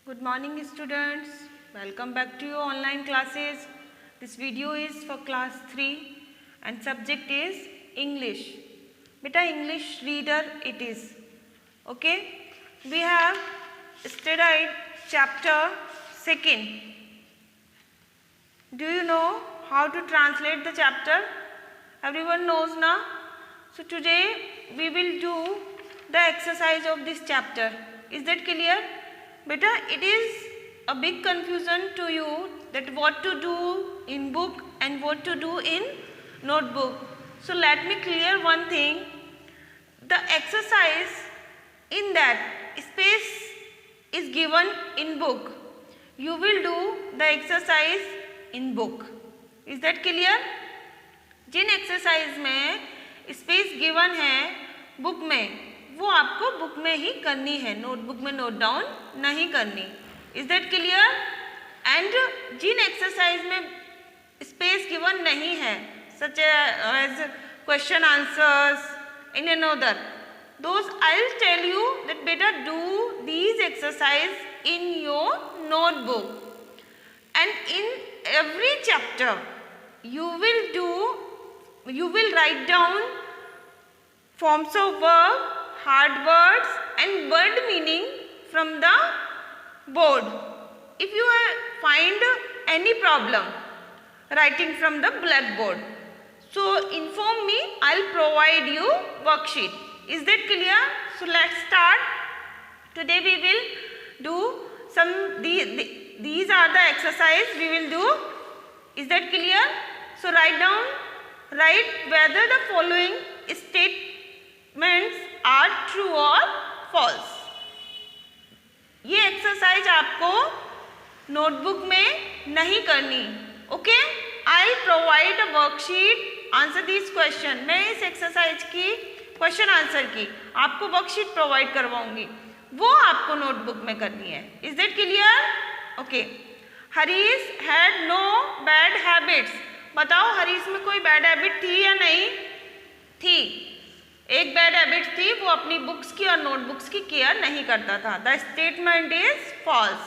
Good morning students, welcome back to your online classes. This video is for class 3 and subject is English. Beta English reader it is. Okay, we have studied chapter 2nd. Do you know how to translate the chapter? Everyone knows now. So today we will do the exercise of this chapter. Is that clear? Beta, it is a big confusion to you that what to do in book and what to do in notebook. So let me clear one thing. The exercise in that space is given in book. You will do the exercise in book. Is that clear? जिन exercise में space given है book में वो आपको book में ही करनी है, notebook में नोट डाउन नहीं करनी. Is that clear? एंड जिन एक्सरसाइज में स्पेस गिवन नहीं है such as question answers in another, those I will tell you that बेटा do these exercise in your notebook and in every chapter you will write down forms of verb, hard words and word meaning from the board. If you find any problem writing from the blackboard, so inform me, I'll provide you worksheet. Is that clear? So let's start. Today we will do some these are the exercise we will do. Is that clear? So write whether the following statements are true or false. ये exercise आपको notebook में नहीं करनी. Okay, I provide a worksheet, answer this question. मैं इस exercise की question answer की आपको वर्कशीट प्रोवाइड करवाऊंगी, वो आपको नोटबुक में करनी है. Is that clear? Okay. Harish had no bad habits. बताओ हरीश में कोई बैड हैबिट थी या नहीं थी? एक बैड हैबिट थी, वो अपनी बुक्स की और नोटबुक्स की केयर नहीं करता था. The statement is false.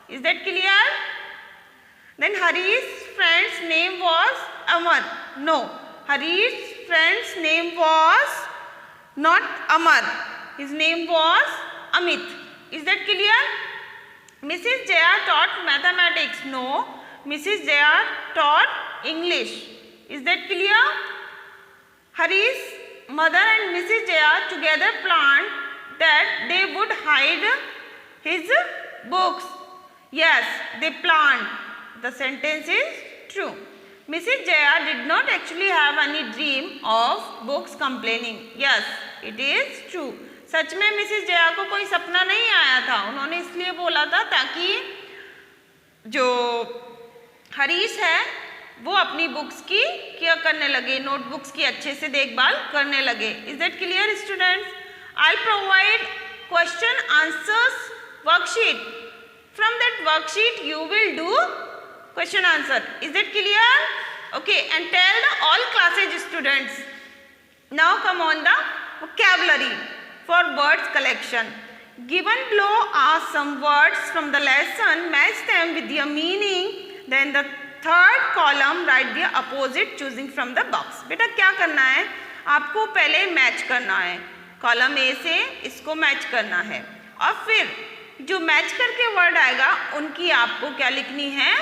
Is that clear? Then Harish friend's name was Amar. No, Harish friend's name was not Amar, his name was Amit. Is that clear? Mrs Jaya taught mathematics. No, Mrs Jaya taught English. Is that clear? Hari's mother and Mrs. Jaya together planned that they would hide his books. Yes, they planned. The sentence is true. Mrs. Jaya did not actually have any dream of books complaining. Yes, it is true. सच में Mrs Jaya को कोई सपना नहीं आया था. उन्होंने इसलिए बोला था ताकि जो हरीश है वो अपनी बुक्स की केयर करने लगे, नोटबुक्स की अच्छे से देखभाल करने लगे. Is that clear students? I provide question answers worksheet. From that worksheet you will do question answer. Is that clear? Okay, and tell the all classes students. Now come on the vocabulary for words collection. Given below are some words from the lesson. Match them with their meaning. Then the third column right the opposite choosing from the box. बेटा क्या करना है आपको? पहले match करना है, column A से इसको मैच करना है और फिर जो मैच करके वर्ड आएगा उनकी आपको क्या लिखनी है?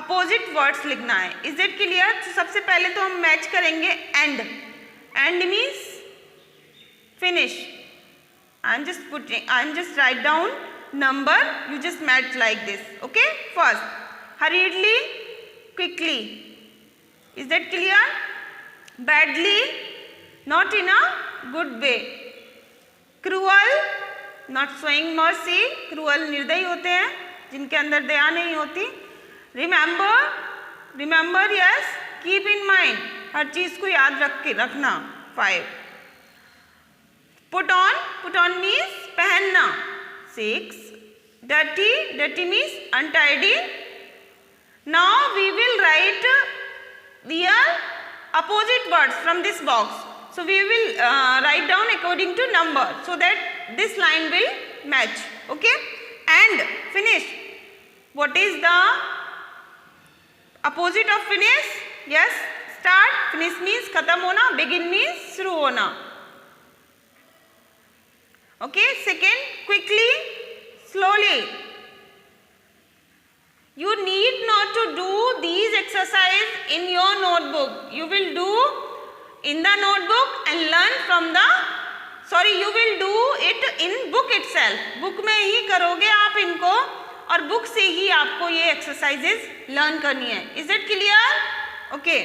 अपोजिट वर्ड्स लिखना है. Is it clear? तो सबसे पहले तो हम मैच करेंगे and. And means finish. I am just write down number, you just match like this. Okay, first hurriedly, quickly. Is that clear? Badly, not in a good way. Cruel, not showing mercy. Cruel निर्दयी होते हैं जिनके अंदर दया नहीं होती. Remember, yes. Keep in mind, हर चीज को याद रखना. 5. Put on means पहनना. 6. Dirty means untidy. Now we will write their opposite words from this box. So we will write down according to number so that this line will match. Okay. And What is the opposite of finish? Yes, start. Finish means खत्म होना, begin means शुरू होना. Okay, second, quickly, slowly. You need not to do these exercises in your notebook. You will do in the notebook and learn from the, you will do it in book itself. Book में ही करोगे आप इनको और book से ही आपको ये exercises learn करनी है. Is it clear? Okay.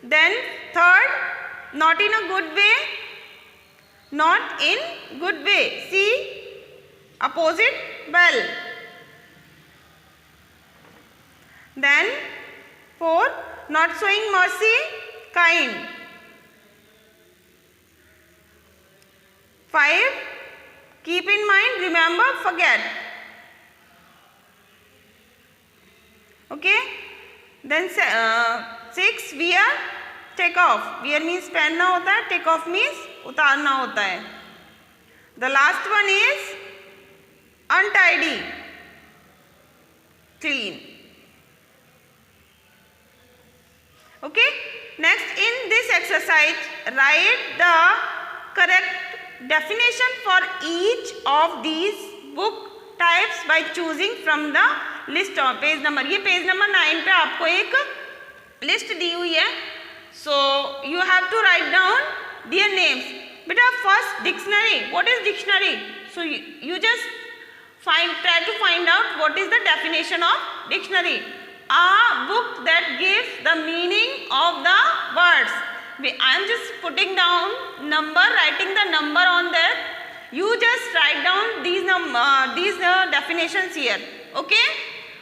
Then third, not in a good way. Not in good way. See, opposite, well. Then four, not showing mercy, kind. 5, keep in mind, remember, forget. Okay. Then 6, wear, take off. Wear means पहनना होता है, take off means उतारना होता है. The last one is untidy, clean. Okay. Next, in this exercise, write the correct definition for each of these book types by choosing from the list of page number. ये page number 9 पे आपको एक list दी हुई है. So you have to write down their names. बेटा first dictionary. What is dictionary? So you just try to find out what is the definition of dictionary. A book that gives the meaning of the words. I am just putting down number, writing the number on that. You just write down these definitions here. Okay?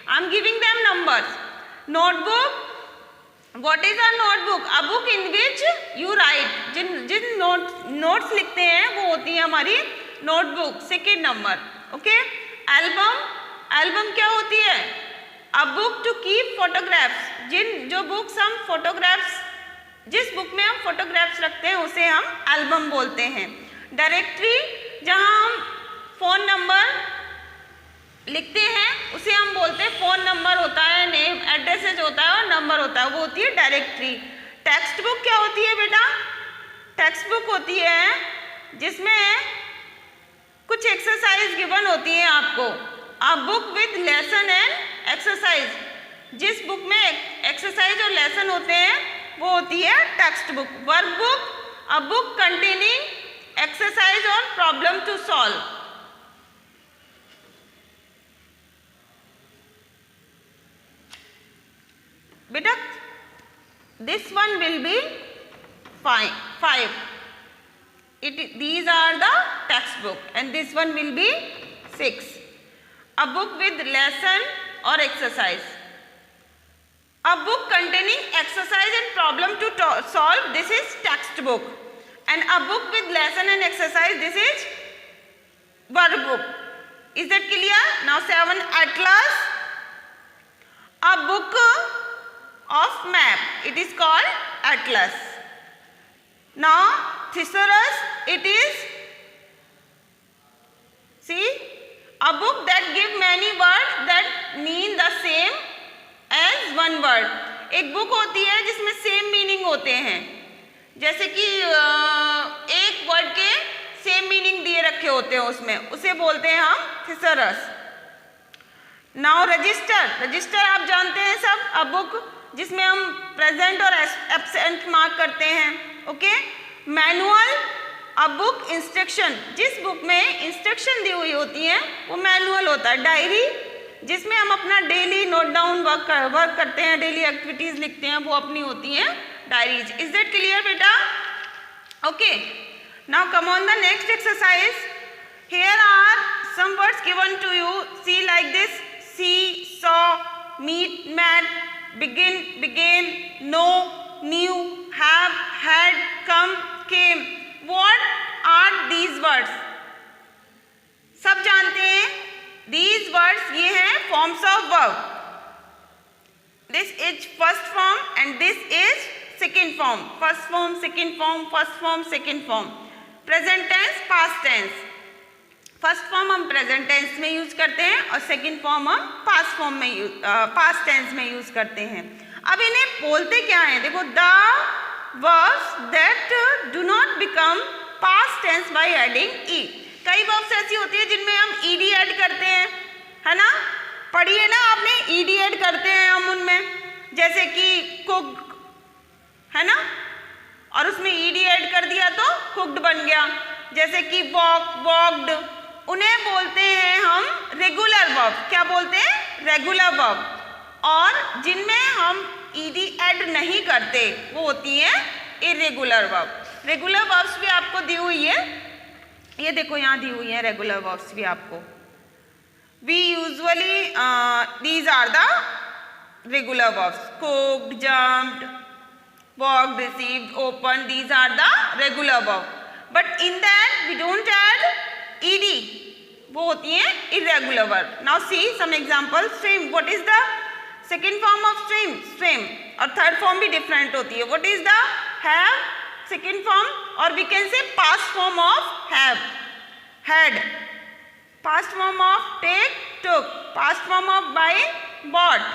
I am giving them numbers. Notebook. What is a notebook? A book in which you write. Jin notes लिखते हैं वो होती है हमारी notebook. Second number. Okay? Album. Album क्या होती है? A book to keep photographs. जो books हम photographs, जिस book में हम photographs रखते हैं उसे हम album बोलते हैं. Directory, जहाँ हम phone number लिखते हैं उसे हम बोलते हैं phone number होता है, name, addresses होता है और number होता है, वो होती है directory. Text book क्या होती है बेटा? Text book होती है जिसमें कुछ exercise given होती है आपको. A book with lesson and exercise. जिस बुक में एक्सरसाइज और लेसन होते हैं वो होती है text book. Work book, a book containing exercise और प्रॉब्लम टू सॉल्व. बेटा this one will be 5. These are the textbook and this one will be 6. A book with lesson or exercise. A book containing exercise and problem to solve, this is textbook. And a book with lesson and exercise, this is workbook. Is that clear? Now 7, atlas. A book of map, it is called atlas. Now thesaurus, it is, see, a book that give many words that mean the same as one word. एक book होती है जिसमें same meaning होते हैं, जैसे कि एक word के सेम मीनिंग दिए रखे होते हैं उसमें, उसे बोलते हैं हम थिसरस. नाउ रजिस्टर आप जानते हैं सब, अ बुक जिसमें हम प्रेजेंट और एब्सेंट मार्क करते हैं. Okay. Manual, a book instruction, जिस बुक में इंस्ट्रक्शन दी हुई होती है वो मैनुअल होता है. डायरी, जिसमें हम अपना डेली नोट डाउन वर्क करते हैं, डेली एक्टिविटीज लिखते हैं, वो अपनी होती हैं डायरीज. इज दैट क्लियर बेटा? Okay. Now come on the next exercise. Here are some words given to you. See like this: see, saw, meet, met, begin, began, know, new, have, had, come, came. What are these words? सब जानते हैं these words, ये हैं forms of verb. This is first form and this is second form. First form, second form, first form, second form. Present tense, past tense. First form हम present tense में use करते हैं और second form हम past form में past tense में use करते हैं। अब इन्हें बोलते क्या है, देखो the verbs that do not become past tense by adding E. कई वर्ब्स ऐसी होती है जिनमें हम ईडी ऐड करते हैं, है ना, पढ़िए ना आपने, ईडी ऐड करते हैं हम उनमें, जैसे कि कुक, है ना, और उसमें ईडी ऐड कर दिया तो कुक्ड बन गया। जैसे कि वॉक, वॉक्ड, उन्हें बोलते हैं हम रेगुलर वर्ब। क्या बोलते हैं? Regular verb. और जिनमें हम ईडी ऐड नहीं करते वो होती हैं इरेगुलर वर्ब। रेगुलर वर्ब्स भी आपको दी हुई है, ये देखो यहाँ दी हुई है रेगुलर वर्ब्स भी आपको। We usually these are the regular verbs, cooked, jumped, walked, received, opened, these are the regular verb. But in that we don't add ed, वो होती हैं irregular verb. Now see some examples. Swim, what is the second form of swim? Swim. और third form भी different होती है. What is the have? Second form, or we can say past form of have. Had. Past form of take, took. Past form of buy, bought.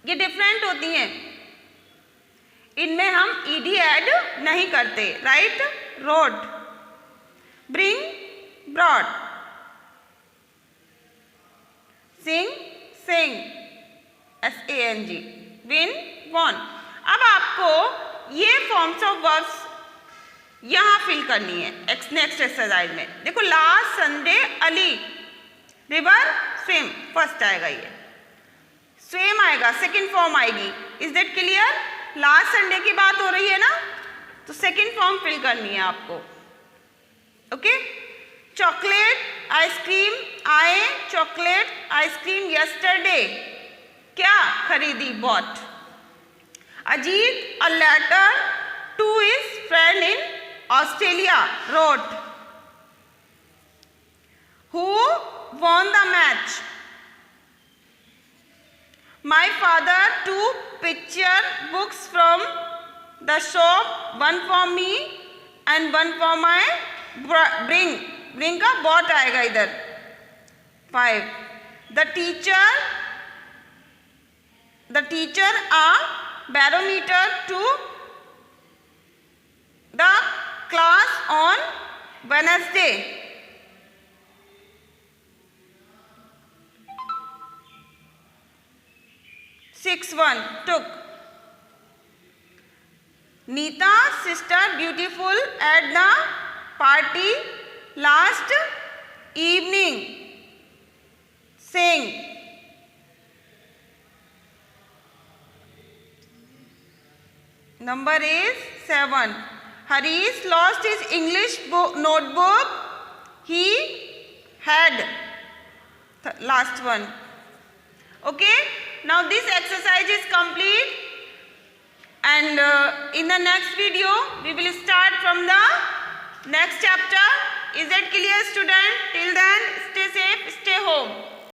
ये different होती हैं, इनमें हम ed add नहीं करते। राइट, रोड, ब्रिंग, ब्रॉड, सिंग, सिंग, SANG, win, von. अब आपको ये फॉर्म्स ऑफ वर्ब्स यहाँ फिल करनी है नेक्स्ट एक्सरसाइज में। देखो last Sunday Ali, river, swim, first आएगा, ये स्विम आएगा, सेकेंड फॉर्म आएगी। Is that clear? Last Sunday की बात हो रही है ना, तो सेकेंड फॉर्म फिल करनी है आपको। ओके, चॉकलेट, आइसक्रीम, आए, चॉकलेट, आइसक्रीम यस्टरडे, क्या खरीदी, bought. Ajit, a letter to his friend in Australia, wrote. Who won the match? My father two picture books from the shop, one for me and one for my bring. Bring का bought आएगा इधर। 5. The teacher a barometer to the class on Wednesday. 6. Took. Neeta's sister beautiful at the party last evening. Sing. Number is 7. Harish lost his English notebook. He had. Last one. Okay. Now this exercise is complete, and in the next video we will start from the next chapter. Is that clear, student? Till then, stay safe, stay home.